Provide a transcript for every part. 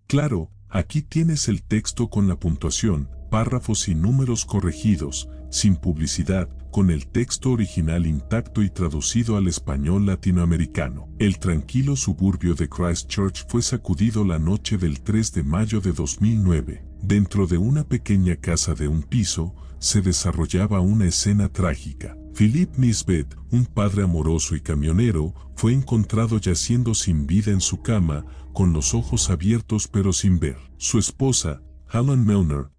Claro, aquí tienes el texto con la puntuación, párrafos y números corregidos, sin publicidad, con el texto original intacto y traducido al español latinoamericano. El tranquilo suburbio de Christchurch fue sacudido la noche del 3 de mayo de 2009. Dentro de una pequeña casa de un piso, se desarrollaba una escena trágica. Philip Nisbet, un padre amoroso y camionero, fue encontrado yaciendo sin vida en su cama, con los ojos abiertos pero sin ver. Su esposa, Helen Milner,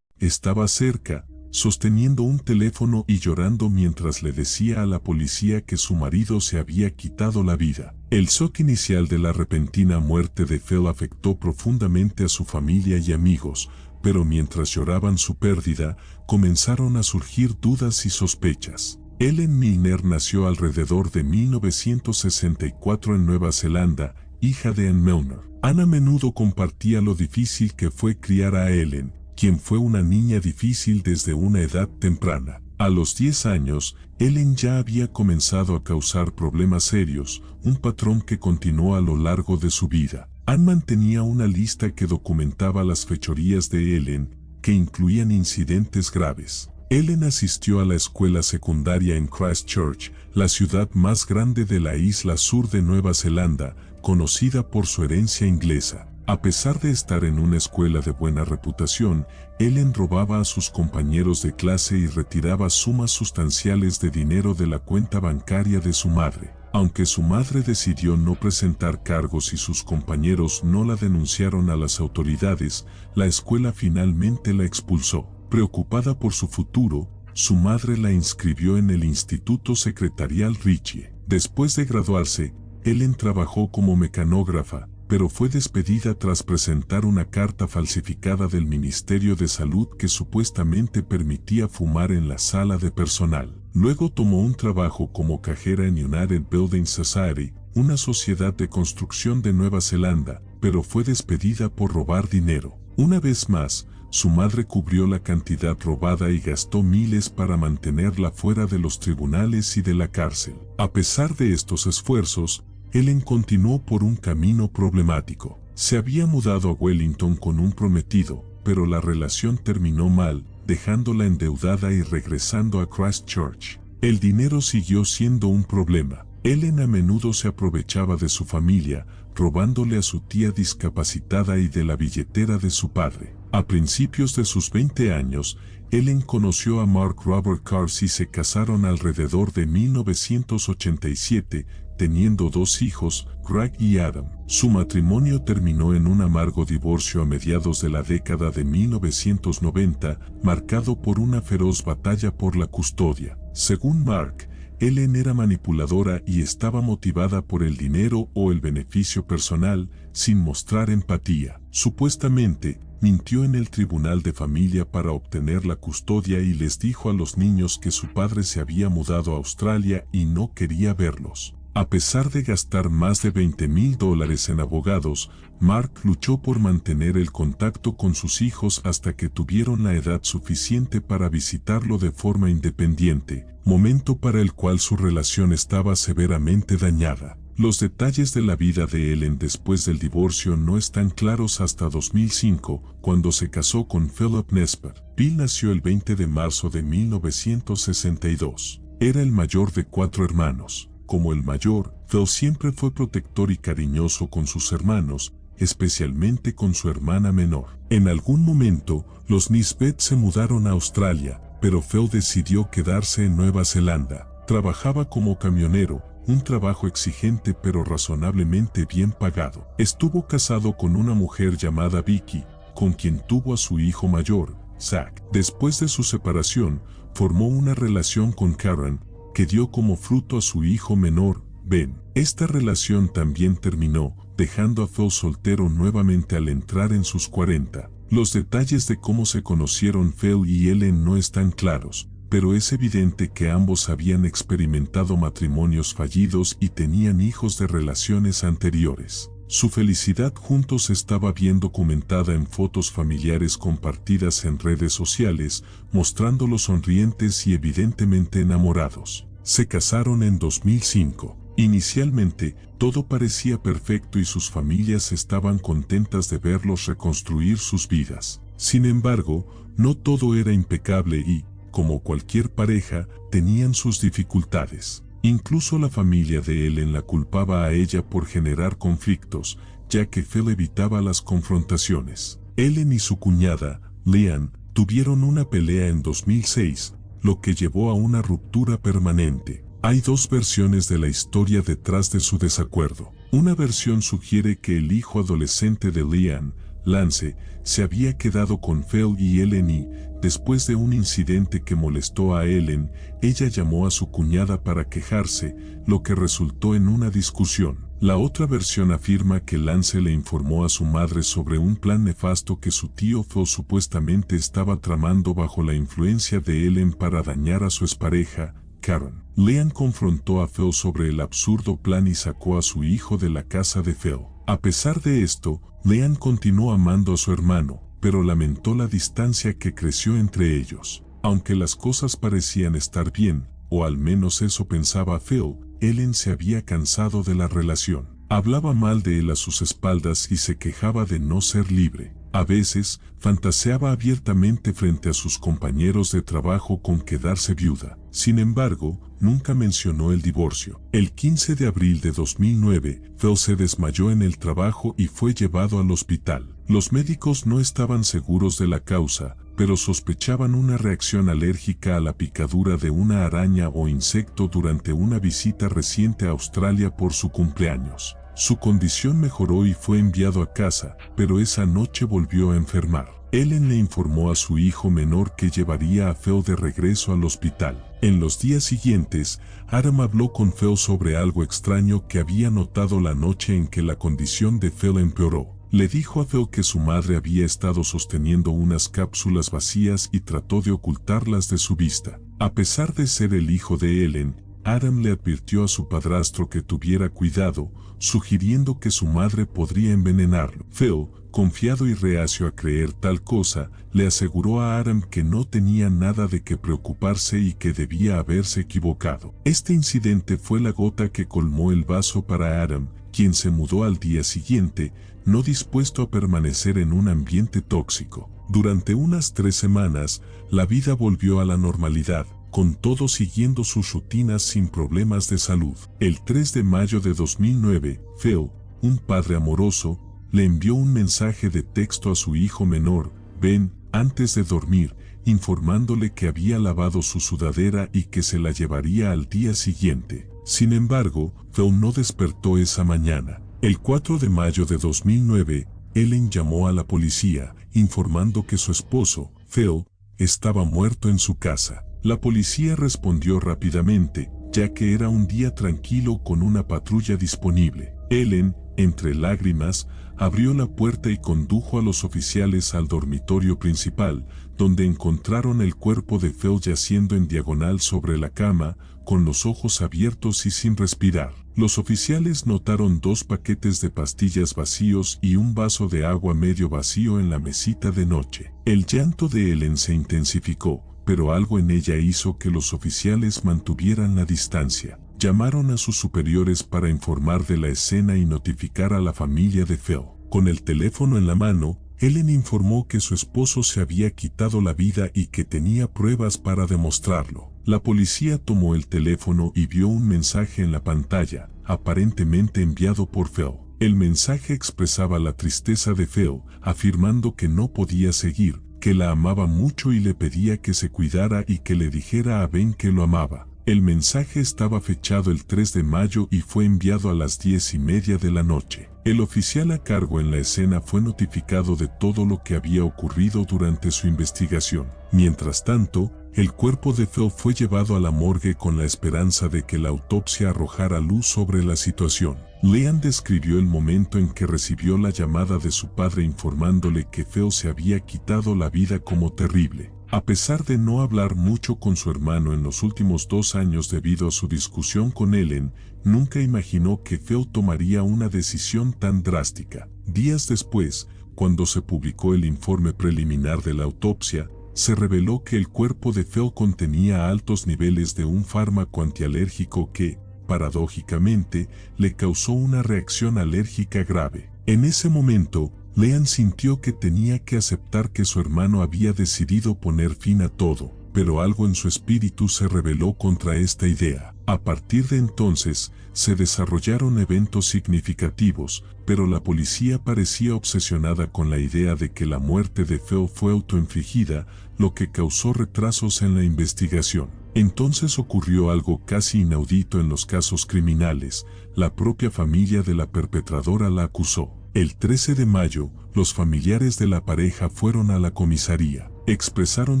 estaba cerca, sosteniendo un teléfono y llorando mientras le decía a la policía que su marido se había quitado la vida. El shock inicial de la repentina muerte de Phil afectó profundamente a su familia y amigos, pero mientras lloraban su pérdida, comenzaron a surgir dudas y sospechas. Ellen Milner nació alrededor de 1964 en Nueva Zelanda, hija de Ann Milner. Ann a menudo compartía lo difícil que fue criar a Ellen, quien fue una niña difícil desde una edad temprana. A los 10 años, Ellen ya había comenzado a causar problemas serios, un patrón que continuó a lo largo de su vida. Ann mantenía una lista que documentaba las fechorías de Ellen, que incluían incidentes graves. Ellen asistió a la escuela secundaria en Christchurch, la ciudad más grande de la isla sur de Nueva Zelanda, conocida por su herencia inglesa. A pesar de estar en una escuela de buena reputación, Ellen robaba a sus compañeros de clase y retiraba sumas sustanciales de dinero de la cuenta bancaria de su madre. Aunque su madre decidió no presentar cargos y sus compañeros no la denunciaron a las autoridades, la escuela finalmente la expulsó. Preocupada por su futuro, su madre la inscribió en el Instituto Secretarial Ritchie. Después de graduarse, Ellen trabajó como mecanógrafa, pero fue despedida tras presentar una carta falsificada del Ministerio de Salud que supuestamente permitía fumar en la sala de personal. Luego tomó un trabajo como cajera en United Building Society, una sociedad de construcción de Nueva Zelanda, pero fue despedida por robar dinero. Una vez más, su madre cubrió la cantidad robada y gastó miles para mantenerla fuera de los tribunales y de la cárcel. A pesar de estos esfuerzos, Ellen continuó por un camino problemático. Se había mudado a Wellington con un prometido, pero la relación terminó mal, dejándola endeudada y regresando a Christchurch. El dinero siguió siendo un problema. Ellen a menudo se aprovechaba de su familia, robándole a su tía discapacitada y de la billetera de su padre. A principios de sus 20 años, Ellen conoció a Mark Robert Cars y se casaron alrededor de 1987, teniendo 2 hijos, Greg y Adam. Su matrimonio terminó en un amargo divorcio a mediados de la década de 1990, marcado por una feroz batalla por la custodia. Según Mark, Ellen era manipuladora y estaba motivada por el dinero o el beneficio personal, sin mostrar empatía. Supuestamente, mintió en el tribunal de familia para obtener la custodia y les dijo a los niños que su padre se había mudado a Australia y no quería verlos. A pesar de gastar más de $20,000 en abogados, Mark luchó por mantener el contacto con sus hijos hasta que tuvieron la edad suficiente para visitarlo de forma independiente, momento para el cual su relación estaba severamente dañada. Los detalles de la vida de Ellen después del divorcio no están claros hasta 2005, cuando se casó con Philip Nesper. Bill nació el 20 de marzo de 1962. Era el mayor de 4 hermanos. Como el mayor, Phil siempre fue protector y cariñoso con sus hermanos, especialmente con su hermana menor. En algún momento, los Nisbet se mudaron a Australia, pero Phil decidió quedarse en Nueva Zelanda. Trabajaba como camionero, un trabajo exigente pero razonablemente bien pagado. Estuvo casado con una mujer llamada Vicky, con quien tuvo a su hijo mayor, Zach. Después de su separación, formó una relación con Karen, que dio como fruto a su hijo menor, Ben. Esta relación también terminó, dejando a Phil soltero nuevamente al entrar en sus 40. Los detalles de cómo se conocieron Phil y Ellen no están claros, pero es evidente que ambos habían experimentado matrimonios fallidos y tenían hijos de relaciones anteriores. Su felicidad juntos estaba bien documentada en fotos familiares compartidas en redes sociales, mostrándolos sonrientes y evidentemente enamorados. Se casaron en 2005. Inicialmente, todo parecía perfecto y sus familias estaban contentas de verlos reconstruir sus vidas. Sin embargo, no todo era impecable y, como cualquier pareja, tenían sus dificultades. Incluso la familia de Ellen la culpaba a ella por generar conflictos, ya que Phil evitaba las confrontaciones. Ellen y su cuñada, Leanne, tuvieron una pelea en 2006, lo que llevó a una ruptura permanente. Hay dos versiones de la historia detrás de su desacuerdo. Una versión sugiere que el hijo adolescente de Leanne, Lance, se había quedado con Phil y Ellen y, después de un incidente que molestó a Ellen, ella llamó a su cuñada para quejarse, lo que resultó en una discusión. La otra versión afirma que Lance le informó a su madre sobre un plan nefasto que su tío Phil supuestamente estaba tramando bajo la influencia de Ellen para dañar a su expareja, Karen. Leanne confrontó a Phil sobre el absurdo plan y sacó a su hijo de la casa de Phil. A pesar de esto, Leanne continuó amando a su hermano, pero lamentó la distancia que creció entre ellos. Aunque las cosas parecían estar bien, o al menos eso pensaba Phil, Ellen se había cansado de la relación. Hablaba mal de él a sus espaldas y se quejaba de no ser libre. A veces, fantaseaba abiertamente frente a sus compañeros de trabajo con quedarse viuda. Sin embargo, nunca mencionó el divorcio. El 15 de abril de 2009, Phil se desmayó en el trabajo y fue llevado al hospital. Los médicos no estaban seguros de la causa, pero sospechaban una reacción alérgica a la picadura de una araña o insecto durante una visita reciente a Australia por su cumpleaños. Su condición mejoró y fue enviado a casa, pero esa noche volvió a enfermar. Ellen le informó a su hijo menor que llevaría a Phil de regreso al hospital. En los días siguientes, Adam habló con Phil sobre algo extraño que había notado la noche en que la condición de Phil empeoró. Le dijo a Phil que su madre había estado sosteniendo unas cápsulas vacías y trató de ocultarlas de su vista. A pesar de ser el hijo de Ellen, Adam le advirtió a su padrastro que tuviera cuidado, sugiriendo que su madre podría envenenarlo. Phil, confiado y reacio a creer tal cosa, le aseguró a Adam que no tenía nada de qué preocuparse y que debía haberse equivocado. Este incidente fue la gota que colmó el vaso para Adam, quien se mudó al día siguiente, no dispuesto a permanecer en un ambiente tóxico. Durante unas 3 semanas, la vida volvió a la normalidad, con todos siguiendo sus rutinas sin problemas de salud. El 3 de mayo de 2009, Phil, un padre amoroso, le envió un mensaje de texto a su hijo menor, Ben, antes de dormir, informándole que había lavado su sudadera y que se la llevaría al día siguiente. Sin embargo, Phil no despertó esa mañana. El 4 de mayo de 2009, Ellen llamó a la policía, informando que su esposo, Phil, estaba muerto en su casa. La policía respondió rápidamente, ya que era un día tranquilo con una patrulla disponible. Ellen, entre lágrimas, abrió la puerta y condujo a los oficiales al dormitorio principal, donde encontraron el cuerpo de Phil yaciendo en diagonal sobre la cama, con los ojos abiertos y sin respirar. Los oficiales notaron 2 paquetes de pastillas vacíos y un vaso de agua medio vacío en la mesita de noche. El llanto de Ellen se intensificó, pero algo en ella hizo que los oficiales mantuvieran la distancia. Llamaron a sus superiores para informar de la escena y notificar a la familia de Phil. Con el teléfono en la mano, Ellen informó que su esposo se había quitado la vida y que tenía pruebas para demostrarlo. La policía tomó el teléfono y vio un mensaje en la pantalla, aparentemente enviado por Phil. El mensaje expresaba la tristeza de Phil, afirmando que no podía seguir, que la amaba mucho y le pedía que se cuidara y que le dijera a Ben que lo amaba. El mensaje estaba fechado el 3 de mayo y fue enviado a las 10:30 de la noche. El oficial a cargo en la escena fue notificado de todo lo que había ocurrido durante su investigación. Mientras tanto, el cuerpo de Phil fue llevado a la morgue con la esperanza de que la autopsia arrojara luz sobre la situación. Leanne describió el momento en que recibió la llamada de su padre informándole que Phil se había quitado la vida como terrible. A pesar de no hablar mucho con su hermano en los últimos 2 años debido a su discusión con Ellen, nunca imaginó que Phil tomaría una decisión tan drástica. Días después, cuando se publicó el informe preliminar de la autopsia, se reveló que el cuerpo de Phil contenía altos niveles de un fármaco antialérgico que, paradójicamente, le causó una reacción alérgica grave. En ese momento, Leanne sintió que tenía que aceptar que su hermano había decidido poner fin a todo, pero algo en su espíritu se rebeló contra esta idea. A partir de entonces, se desarrollaron eventos significativos, pero la policía parecía obsesionada con la idea de que la muerte de Phil fue autoinfligida, lo que causó retrasos en la investigación. Entonces ocurrió algo casi inaudito en los casos criminales: la propia familia de la perpetradora la acusó. El 13 de mayo, los familiares de la pareja fueron a la comisaría. Expresaron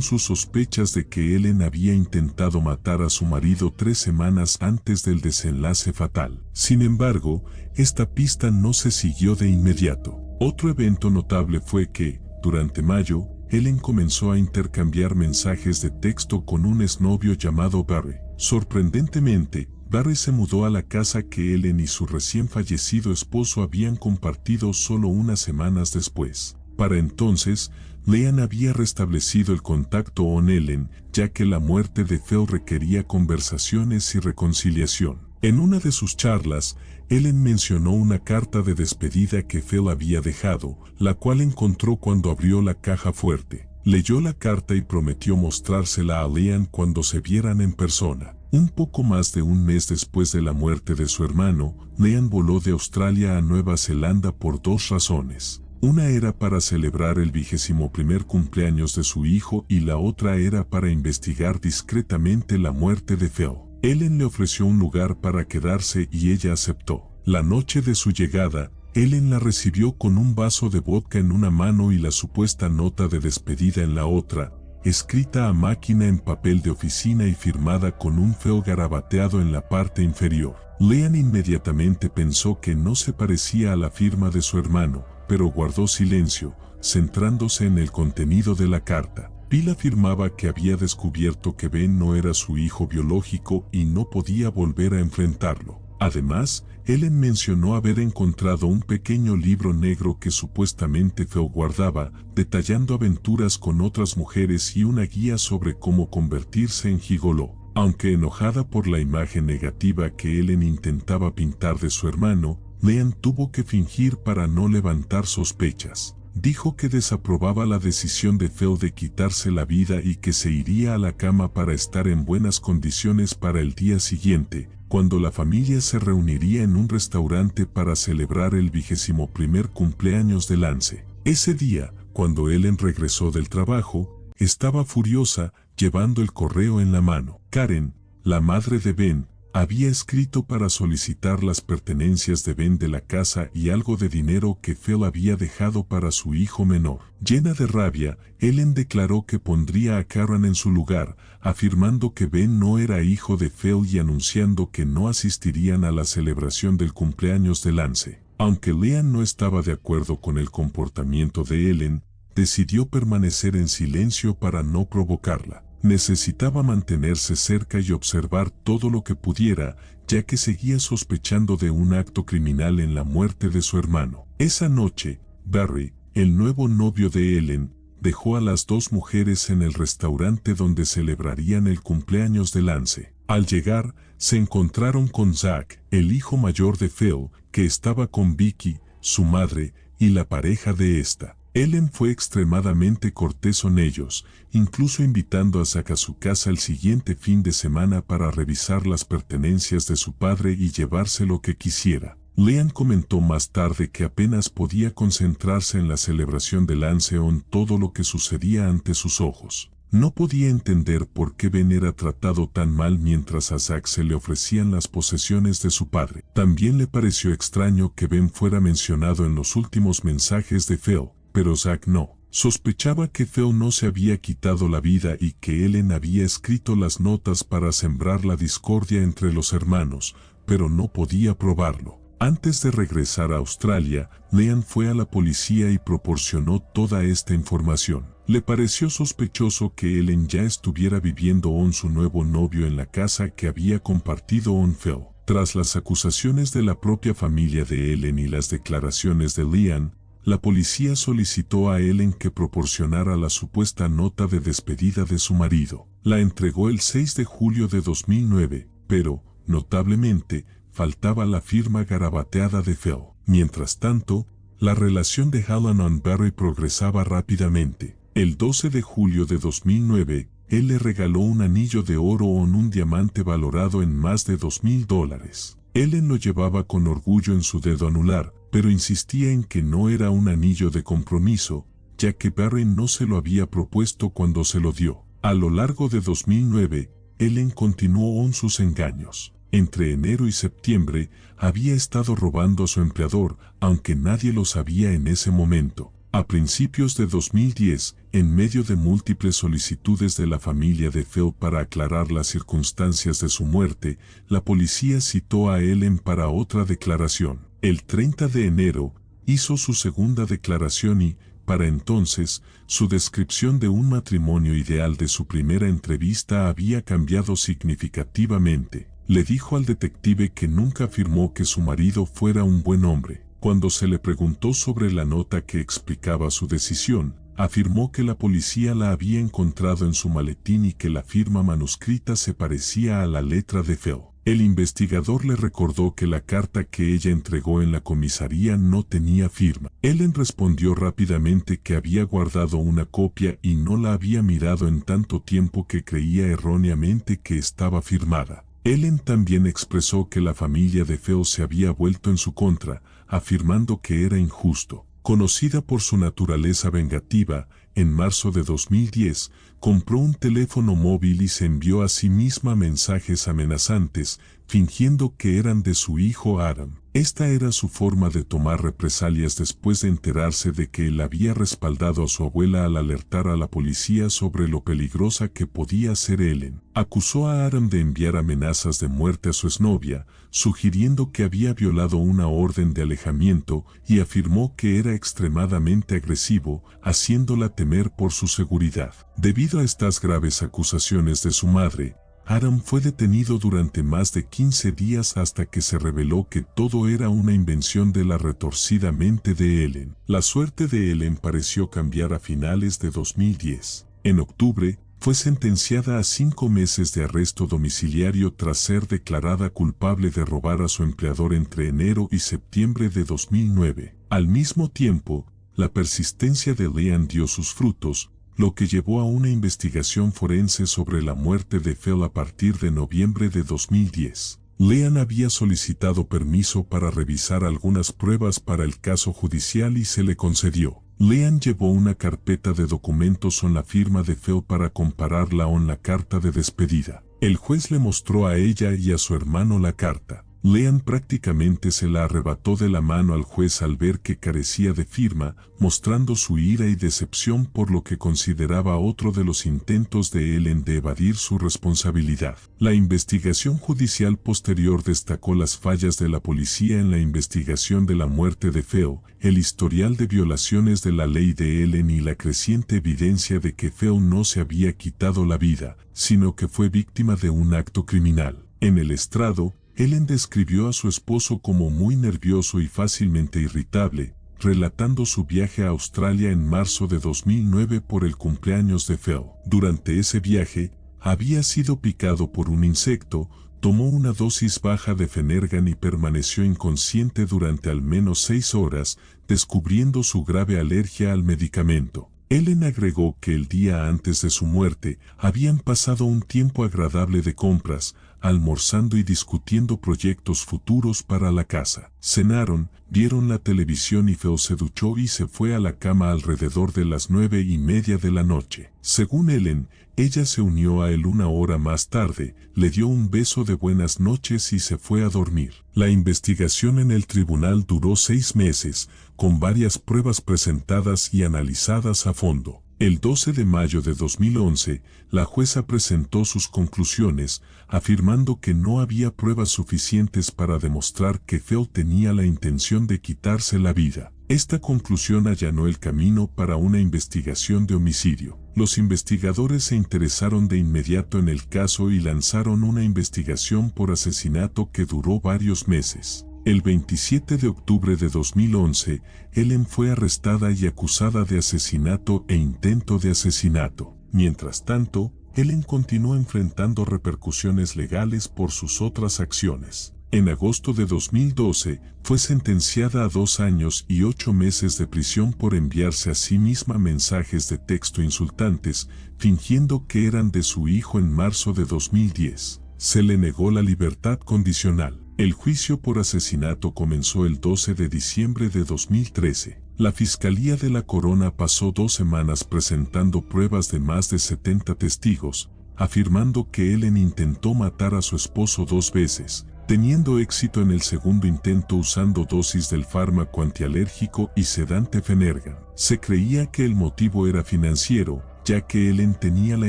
sus sospechas de que Ellen había intentado matar a su marido 3 semanas antes del desenlace fatal. Sin embargo, esta pista no se siguió de inmediato. Otro evento notable fue que, durante mayo, Ellen comenzó a intercambiar mensajes de texto con un exnovio llamado Barry. Sorprendentemente, Barry se mudó a la casa que Ellen y su recién fallecido esposo habían compartido solo unas semanas después. Para entonces, Leanne había restablecido el contacto con Ellen, ya que la muerte de Phil requería conversaciones y reconciliación. En una de sus charlas, Ellen mencionó una carta de despedida que Phil había dejado, la cual encontró cuando abrió la caja fuerte. Leyó la carta y prometió mostrársela a Leanne cuando se vieran en persona. Un poco más de un mes después de la muerte de su hermano, Leanne voló de Australia a Nueva Zelanda por 2 razones. Una era para celebrar el 21º cumpleaños de su hijo y la otra era para investigar discretamente la muerte de Phil. Ellen le ofreció un lugar para quedarse y ella aceptó. La noche de su llegada, Ellen la recibió con un vaso de vodka en una mano y la supuesta nota de despedida en la otra, escrita a máquina en papel de oficina y firmada con un feo garabateado en la parte inferior. Leanne inmediatamente pensó que no se parecía a la firma de su hermano, pero guardó silencio, centrándose en el contenido de la carta. Bill afirmaba que había descubierto que Ben no era su hijo biológico y no podía volver a enfrentarlo. Además, Ellen mencionó haber encontrado un pequeño libro negro que supuestamente Phil guardaba, detallando aventuras con otras mujeres y una guía sobre cómo convertirse en gigoló. Aunque enojada por la imagen negativa que Ellen intentaba pintar de su hermano, Leanne tuvo que fingir para no levantar sospechas. Dijo que desaprobaba la decisión de Phil de quitarse la vida y que se iría a la cama para estar en buenas condiciones para el día siguiente, cuando la familia se reuniría en un restaurante para celebrar el 21º cumpleaños de Lance. Ese día, cuando Ellen regresó del trabajo, estaba furiosa, llevando el correo en la mano. Karen, la madre de Ben, había escrito para solicitar las pertenencias de Ben de la casa y algo de dinero que Phil había dejado para su hijo menor. Llena de rabia, Ellen declaró que pondría a Karen en su lugar, afirmando que Ben no era hijo de Phil y anunciando que no asistirían a la celebración del cumpleaños de Lance. Aunque Leanne no estaba de acuerdo con el comportamiento de Ellen, decidió permanecer en silencio para no provocarla. Necesitaba mantenerse cerca y observar todo lo que pudiera, ya que seguía sospechando de un acto criminal en la muerte de su hermano. Esa noche, Barry, el nuevo novio de Ellen, dejó a las 2 mujeres en el restaurante donde celebrarían el cumpleaños de Lance. Al llegar, se encontraron con Zach, el hijo mayor de Phil, que estaba con Vicky, su madre, y la pareja de esta. Ellen fue extremadamente cortés con ellos, incluso invitando a Zach a su casa el siguiente fin de semana para revisar las pertenencias de su padre y llevarse lo que quisiera. Leanne comentó más tarde que apenas podía concentrarse en la celebración de Lance o en todo lo que sucedía ante sus ojos. No podía entender por qué Ben era tratado tan mal mientras a Zach se le ofrecían las posesiones de su padre. También le pareció extraño que Ben fuera mencionado en los últimos mensajes de Phil, pero Zach no. Sospechaba que Phil no se había quitado la vida y que Ellen había escrito las notas para sembrar la discordia entre los hermanos, pero no podía probarlo. Antes de regresar a Australia, Leanne fue a la policía y proporcionó toda esta información. Le pareció sospechoso que Ellen ya estuviera viviendo con su nuevo novio en la casa que había compartido con Phil. Tras las acusaciones de la propia familia de Ellen y las declaraciones de Leanne, la policía solicitó a Ellen que proporcionara la supuesta nota de despedida de su marido. La entregó el 6 de julio de 2009, pero, notablemente, faltaba la firma garabateada de Phil. Mientras tanto, la relación de Helen y Barry progresaba rápidamente. El 12 de julio de 2009, él le regaló un anillo de oro con un diamante valorado en más de $2,000. Ellen lo llevaba con orgullo en su dedo anular, pero insistía en que no era un anillo de compromiso, ya que Barry no se lo había propuesto cuando se lo dio. A lo largo de 2009, Ellen continuó con sus engaños. Entre enero y septiembre, había estado robando a su empleador, aunque nadie lo sabía en ese momento. A principios de 2010, en medio de múltiples solicitudes de la familia de Phil para aclarar las circunstancias de su muerte, la policía citó a Ellen para otra declaración. El 30 de enero, hizo su segunda declaración y, para entonces, su descripción de un matrimonio ideal de su primera entrevista había cambiado significativamente. Le dijo al detective que nunca afirmó que su marido fuera un buen hombre. Cuando se le preguntó sobre la nota que explicaba su decisión, afirmó que la policía la había encontrado en su maletín y que la firma manuscrita se parecía a la letra de Phil. El investigador le recordó que la carta que ella entregó en la comisaría no tenía firma. Ellen respondió rápidamente que había guardado una copia y no la había mirado en tanto tiempo que creía erróneamente que estaba firmada. Ellen también expresó que la familia de Phil se había vuelto en su contra, afirmando que era injusto. Conocida por su naturaleza vengativa, en marzo de 2010, compró un teléfono móvil y se envió a sí misma mensajes amenazantes, fingiendo que eran de su hijo Adam. Esta era su forma de tomar represalias después de enterarse de que él había respaldado a su abuela al alertar a la policía sobre lo peligrosa que podía ser Ellen. Acusó a Adam de enviar amenazas de muerte a su exnovia, sugiriendo que había violado una orden de alejamiento y afirmó que era extremadamente agresivo, haciéndola temer por su seguridad. Debido a estas graves acusaciones de su madre, Adam fue detenido durante más de 15 días hasta que se reveló que todo era una invención de la retorcida mente de Ellen. La suerte de Ellen pareció cambiar a finales de 2010. En octubre, fue sentenciada a 5 meses de arresto domiciliario tras ser declarada culpable de robar a su empleador entre enero y septiembre de 2009. Al mismo tiempo, la persistencia de Leanne dio sus frutos, lo que llevó a una investigación forense sobre la muerte de Phil a partir de noviembre de 2010. Leanne había solicitado permiso para revisar algunas pruebas para el caso judicial y se le concedió. Leanne llevó una carpeta de documentos con la firma de Phil para compararla con la carta de despedida. El juez le mostró a ella y a su hermano la carta. Leanne prácticamente se la arrebató de la mano al juez al ver que carecía de firma, mostrando su ira y decepción por lo que consideraba otro de los intentos de Ellen de evadir su responsabilidad. La investigación judicial posterior destacó las fallas de la policía en la investigación de la muerte de Phil, el historial de violaciones de la ley de Ellen y la creciente evidencia de que Phil no se había quitado la vida, sino que fue víctima de un acto criminal. En el estrado, Ellen describió a su esposo como muy nervioso y fácilmente irritable, relatando su viaje a Australia en marzo de 2009 por el cumpleaños de Phil. Durante ese viaje, había sido picado por un insecto, tomó una dosis baja de Phenergan y permaneció inconsciente durante al menos 6 horas, descubriendo su grave alergia al medicamento. Ellen agregó que el día antes de su muerte habían pasado un tiempo agradable de compras, almorzando y discutiendo proyectos futuros para la casa. Cenaron, vieron la televisión y Phil se duchó y se fue a la cama alrededor de las 9:30 de la noche. Según Ellen, ella se unió a él 1 hora más tarde, le dio un beso de buenas noches y se fue a dormir. La investigación en el tribunal duró 6 meses, con varias pruebas presentadas y analizadas a fondo. El 12 de mayo de 2011, la jueza presentó sus conclusiones, afirmando que no había pruebas suficientes para demostrar que Phil tenía la intención de quitarse la vida. Esta conclusión allanó el camino para una investigación de homicidio. Los investigadores se interesaron de inmediato en el caso y lanzaron una investigación por asesinato que duró varios meses. El 27 de octubre de 2011, Ellen fue arrestada y acusada de asesinato e intento de asesinato. Mientras tanto, Ellen continuó enfrentando repercusiones legales por sus otras acciones. En agosto de 2012, fue sentenciada a 2 años y 8 meses de prisión por enviarse a sí misma mensajes de texto insultantes, fingiendo que eran de su hijo en marzo de 2010. Se le negó la libertad condicional. El juicio por asesinato comenzó el 12 de diciembre de 2013. La Fiscalía de la Corona pasó 2 semanas presentando pruebas de más de 70 testigos, afirmando que Ellen intentó matar a su esposo 2 veces, teniendo éxito en el segundo intento usando dosis del fármaco antialérgico y sedante Phenergan. Se creía que el motivo era financiero, ya que Ellen tenía la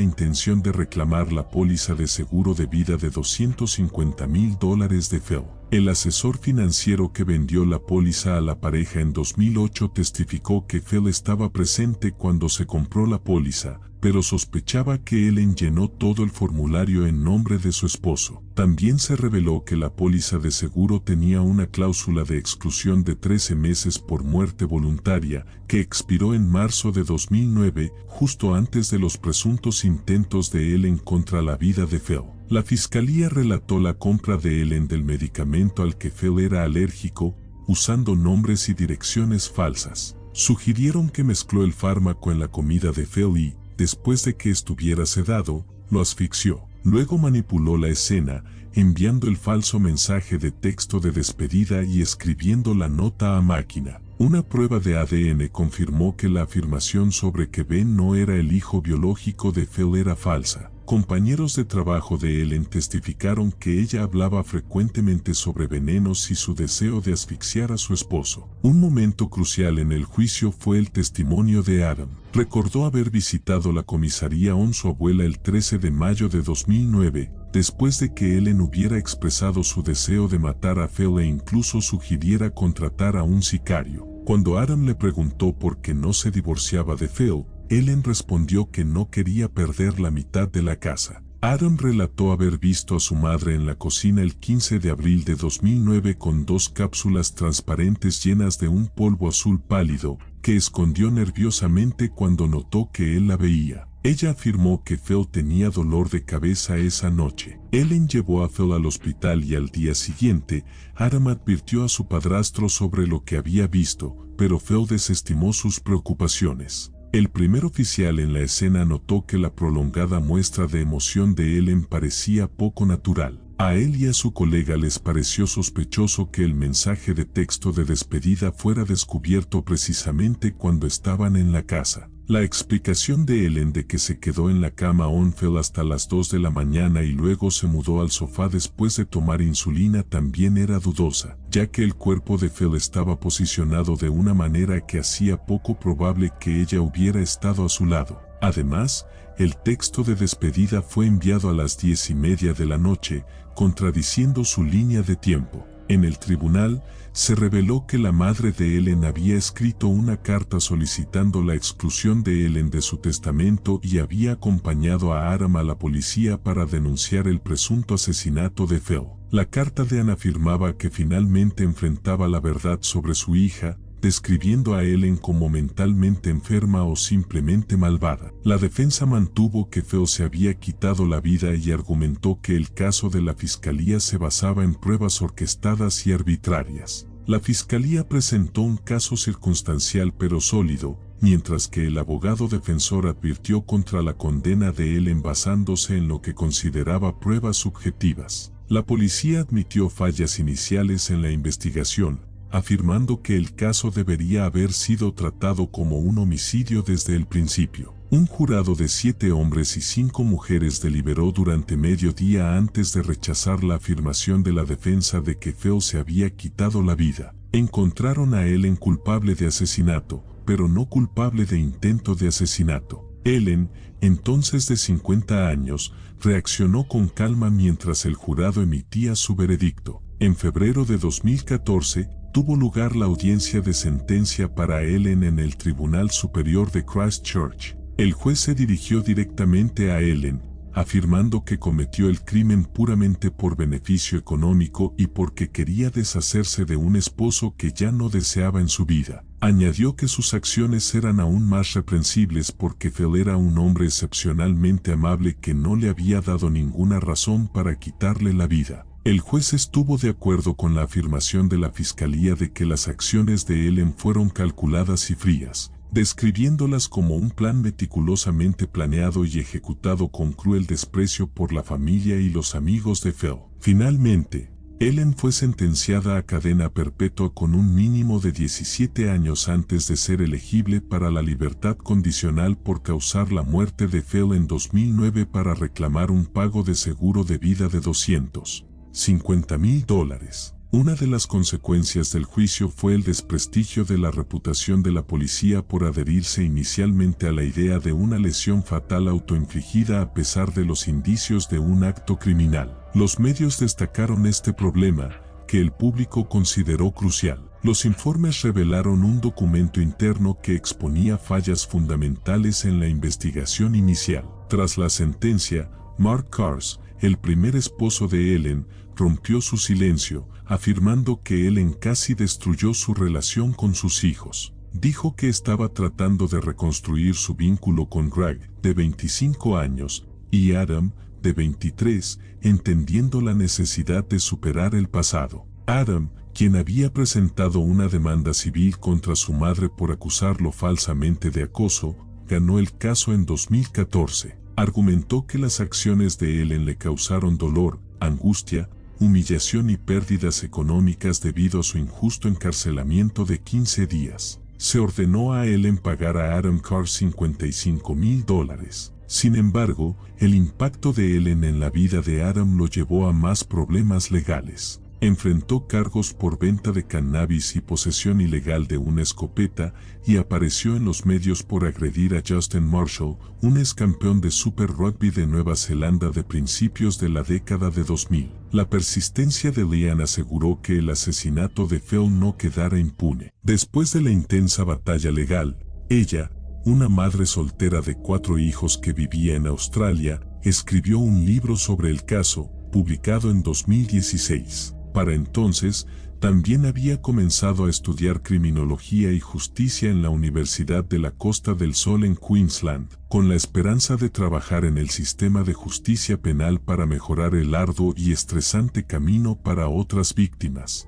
intención de reclamar la póliza de seguro de vida de $250,000 de Phil. El asesor financiero que vendió la póliza a la pareja en 2008 testificó que Phil estaba presente cuando se compró la póliza, pero sospechaba que Ellen llenó todo el formulario en nombre de su esposo. También se reveló que la póliza de seguro tenía una cláusula de exclusión de 13 meses por muerte voluntaria, que expiró en marzo de 2009, justo antes de los presuntos intentos de Ellen contra la vida de Phil. La fiscalía relató la compra de Ellen del medicamento al que Phil era alérgico, usando nombres y direcciones falsas. Sugirieron que mezcló el fármaco en la comida de Phil y, después de que estuviera sedado, lo asfixió. Luego manipuló la escena, enviando el falso mensaje de texto de despedida y escribiendo la nota a máquina. Una prueba de ADN confirmó que la afirmación sobre que Ben no era el hijo biológico de Phil era falsa. Compañeros de trabajo de Ellen testificaron que ella hablaba frecuentemente sobre venenos y su deseo de asfixiar a su esposo. Un momento crucial en el juicio fue el testimonio de Adam. Recordó haber visitado la comisaría con su abuela el 13 de mayo de 2009, después de que Ellen hubiera expresado su deseo de matar a Phil e incluso sugiriera contratar a un sicario. Cuando Adam le preguntó por qué no se divorciaba de Phil, Ellen respondió que no quería perder la mitad de la casa. Adam relató haber visto a su madre en la cocina el 15 de abril de 2009 con 2 cápsulas transparentes llenas de un polvo azul pálido, que escondió nerviosamente cuando notó que él la veía. Ella afirmó que Phil tenía dolor de cabeza esa noche. Ellen llevó a Phil al hospital y al día siguiente, Adam advirtió a su padrastro sobre lo que había visto, pero Phil desestimó sus preocupaciones. El primer oficial en la escena notó que la prolongada muestra de emoción de Ellen parecía poco natural. A él y a su colega les pareció sospechoso que el mensaje de texto de despedida fuera descubierto precisamente cuando estaban en la casa. La explicación de Ellen de que se quedó en la cama con Phil hasta las 2 de la mañana y luego se mudó al sofá después de tomar insulina también era dudosa, ya que el cuerpo de Phil estaba posicionado de una manera que hacía poco probable que ella hubiera estado a su lado. Además, el texto de despedida fue enviado a las 10:30 de la noche, contradiciendo su línea de tiempo. En el tribunal, se reveló que la madre de Ellen había escrito una carta solicitando la exclusión de Ellen de su testamento y había acompañado a Adam a la policía para denunciar el presunto asesinato de Phil. La carta de Anna afirmaba que finalmente enfrentaba la verdad sobre su hija, describiendo a Ellen como mentalmente enferma o simplemente malvada. La defensa mantuvo que Phil se había quitado la vida y argumentó que el caso de la fiscalía se basaba en pruebas orquestadas y arbitrarias. La fiscalía presentó un caso circunstancial pero sólido, mientras que el abogado defensor advirtió contra la condena de Ellen basándose en lo que consideraba pruebas subjetivas. La policía admitió fallas iniciales en la investigación, afirmando que el caso debería haber sido tratado como un homicidio desde el principio. Un jurado de 7 hombres y 5 mujeres deliberó durante medio día antes de rechazar la afirmación de la defensa de que Phil se había quitado la vida. Encontraron a Ellen culpable de asesinato, pero no culpable de intento de asesinato. Ellen, entonces de 50 años, reaccionó con calma mientras el jurado emitía su veredicto. En febrero de 2014, tuvo lugar la audiencia de sentencia para Ellen en el Tribunal Superior de Christchurch. El juez se dirigió directamente a Ellen, afirmando que cometió el crimen puramente por beneficio económico y porque quería deshacerse de un esposo que ya no deseaba en su vida. Añadió que sus acciones eran aún más reprensibles porque Phil era un hombre excepcionalmente amable que no le había dado ninguna razón para quitarle la vida. El juez estuvo de acuerdo con la afirmación de la fiscalía de que las acciones de Ellen fueron calculadas y frías, describiéndolas como un plan meticulosamente planeado y ejecutado con cruel desprecio por la familia y los amigos de Phil. Finalmente, Ellen fue sentenciada a cadena perpetua con un mínimo de 17 años antes de ser elegible para la libertad condicional por causar la muerte de Phil en 2009 para reclamar un pago de seguro de vida de $250,000. Una de las consecuencias del juicio fue el desprestigio de la reputación de la policía por adherirse inicialmente a la idea de una lesión fatal autoinfligida a pesar de los indicios de un acto criminal. Los medios destacaron este problema, que el público consideró crucial. Los informes revelaron un documento interno que exponía fallas fundamentales en la investigación inicial. Tras la sentencia, Mark Kars, el primer esposo de Ellen, rompió su silencio, afirmando que Ellen casi destruyó su relación con sus hijos. Dijo que estaba tratando de reconstruir su vínculo con Greg, de 25 años, y Adam, de 23, entendiendo la necesidad de superar el pasado. Adam, quien había presentado una demanda civil contra su madre por acusarlo falsamente de acoso, ganó el caso en 2014. Argumentó que las acciones de Ellen le causaron dolor, angustia, humillación y pérdidas económicas debido a su injusto encarcelamiento de 15 días. Se ordenó a Ellen pagar a Adam Kars $55,000. Sin embargo, el impacto de Ellen en la vida de Adam lo llevó a más problemas legales. Enfrentó cargos por venta de cannabis y posesión ilegal de una escopeta y apareció en los medios por agredir a Justin Marshall, un ex campeón de Super Rugby de Nueva Zelanda de principios de la década de 2000. La persistencia de Leanne aseguró que el asesinato de Phil no quedara impune. Después de la intensa batalla legal, ella, una madre soltera de 4 hijos que vivía en Australia, escribió un libro sobre el caso, publicado en 2016. Para entonces, también había comenzado a estudiar criminología y justicia en la Universidad de la Costa del Sol en Queensland, con la esperanza de trabajar en el sistema de justicia penal para mejorar el arduo y estresante camino para otras víctimas.